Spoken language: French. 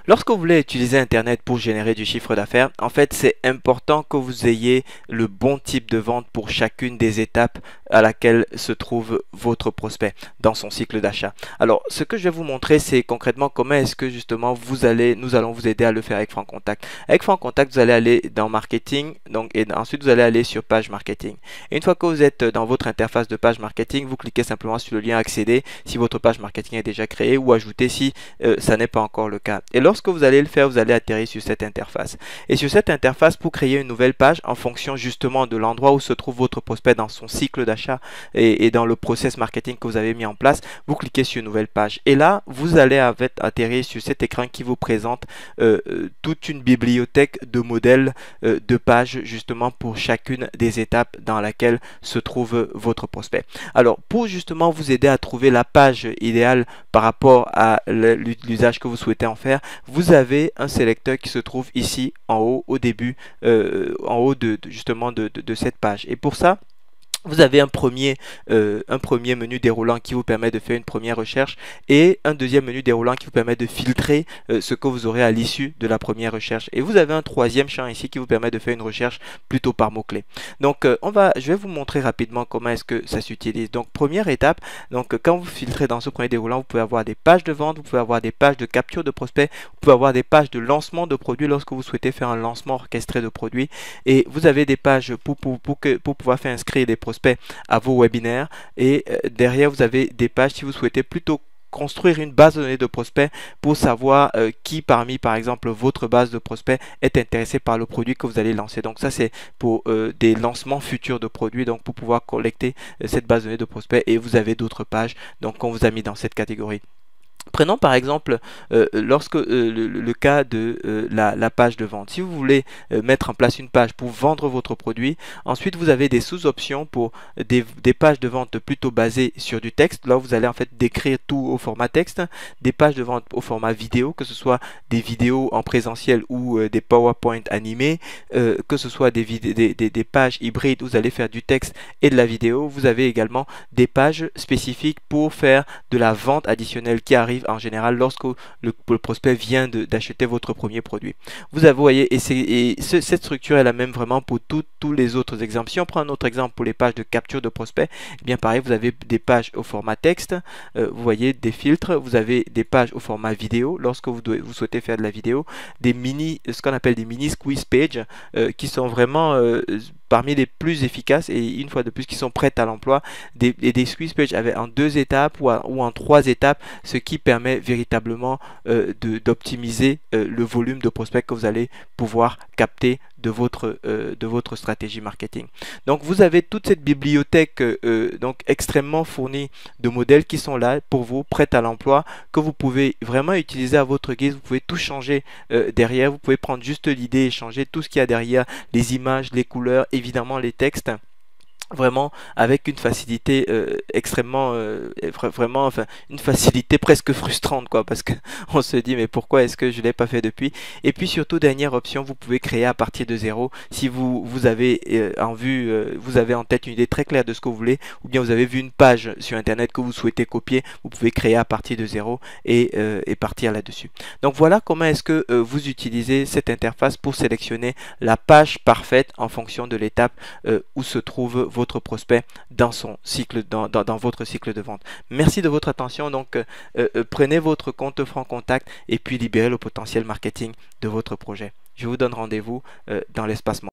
Lorsque vous voulez utiliser Internet pour générer du chiffre d'affaires, en fait, c'est important que vous ayez le bon type de vente pour chacune des étapes à laquelle se trouve votre prospect dans son cycle d'achat. Alors, ce que je vais vous montrer, c'est concrètement comment est-ce que justement nous allons vous aider à le faire avec Franc Contact. Avec Franc Contact, vous allez aller dans Marketing, et ensuite vous allez aller sur Page Marketing. Et une fois que vous êtes dans votre interface de Page Marketing, vous cliquez simplement sur le lien Accéder si votre page marketing est déjà créée ou Ajouter si ça n'est pas encore le cas. Et lorsque vous allez le faire, vous allez atterrir sur cette interface. Et sur cette interface, pour créer une nouvelle page en fonction justement de l'endroit où se trouve votre prospect dans son cycle d'achat et dans le process marketing que vous avez mis en place, vous cliquez sur Nouvelle page. Et là, vous allez atterrir sur cet écran qui vous présente toute une bibliothèque de modèles de pages justement pour chacune des étapes dans laquelle se trouve votre prospect. Alors, pour justement vous aider à trouver la page idéale par rapport à l'usage que vous souhaitez en faire, vous avez un sélecteur qui se trouve ici en haut au début, en haut justement de cette page. Et pour ça, vous avez un premier menu déroulant qui vous permet de faire une première recherche et un deuxième menu déroulant qui vous permet de filtrer ce que vous aurez à l'issue de la première recherche. Et vous avez un troisième champ ici qui vous permet de faire une recherche plutôt par mots-clés. Donc, je vais vous montrer rapidement comment est-ce que ça s'utilise. Donc, première étape, donc quand vous filtrez dans ce premier déroulant, vous pouvez avoir des pages de vente, vous pouvez avoir des pages de capture de prospects, vous pouvez avoir des pages de lancement de produits lorsque vous souhaitez faire un lancement orchestré de produits. Et vous avez des pages pour pouvoir faire inscrire des prospects à vos webinaires et derrière vous avez des pages si vous souhaitez plutôt construire une base de données de prospects pour savoir qui parmi par exemple votre base de prospects est intéressé par le produit que vous allez lancer. Donc ça c'est pour des lancements futurs de produits, donc pour pouvoir collecter cette base de données de prospects. Et vous avez d'autres pages donc qu'on vous a mis dans cette catégorie. Prenons par exemple lorsque le cas de la page de vente. Si vous voulez mettre en place une page pour vendre votre produit, ensuite vous avez des sous-options pour des pages de vente plutôt basées sur du texte. Là vous allez en fait décrire tout au format texte, des pages de vente au format vidéo, que ce soit des vidéos en présentiel ou des PowerPoint animés, que ce soit des pages hybrides où vous allez faire du texte et de la vidéo. Vous avez également des pages spécifiques pour faire de la vente additionnelle qui arrive en général lorsque le prospect vient d'acheter votre premier produit. Vous voyez, cette structure est la même vraiment pour tous les autres exemples. Si on prend un autre exemple pour les pages de capture de prospect, eh bien pareil, vous avez des pages au format texte, vous voyez des filtres, vous avez des pages au format vidéo lorsque vous souhaitez faire de la vidéo, ce qu'on appelle des mini squeeze pages qui sont vraiment parmi les plus efficaces et une fois de plus qui sont prêtes à l'emploi, des squeeze pages en 2 étapes ou en 3 étapes, ce qui permet véritablement d'optimiser le volume de prospects que vous allez pouvoir capter de votre stratégie marketing. Donc vous avez toute cette bibliothèque donc extrêmement fournie de modèles qui sont là pour vous, prêts à l'emploi, que vous pouvez vraiment utiliser à votre guise. Vous pouvez tout changer derrière, vous pouvez prendre juste l'idée et changer tout ce qu'il y a derrière, les images, les couleurs, évidemment les textes. Vraiment avec une facilité extrêmement vraiment, enfin une facilité presque frustrante quoi, parce que on se dit mais pourquoi est-ce que je l'ai pas fait depuis. Et puis surtout, dernière option, vous pouvez créer à partir de zéro si vous avez vous avez en tête une idée très claire de ce que vous voulez, ou bien vous avez vu une page sur internet que vous souhaitez copier, vous pouvez créer à partir de zéro et partir là-dessus. Donc voilà comment est-ce que vous utilisez cette interface pour sélectionner la page parfaite en fonction de l'étape où se trouve votre prospect dans son cycle, dans votre cycle de vente. Merci de votre attention. Donc prenez votre compte Franc Contact et puis libérez le potentiel marketing de votre projet. Je vous donne rendez-vous dans l'espace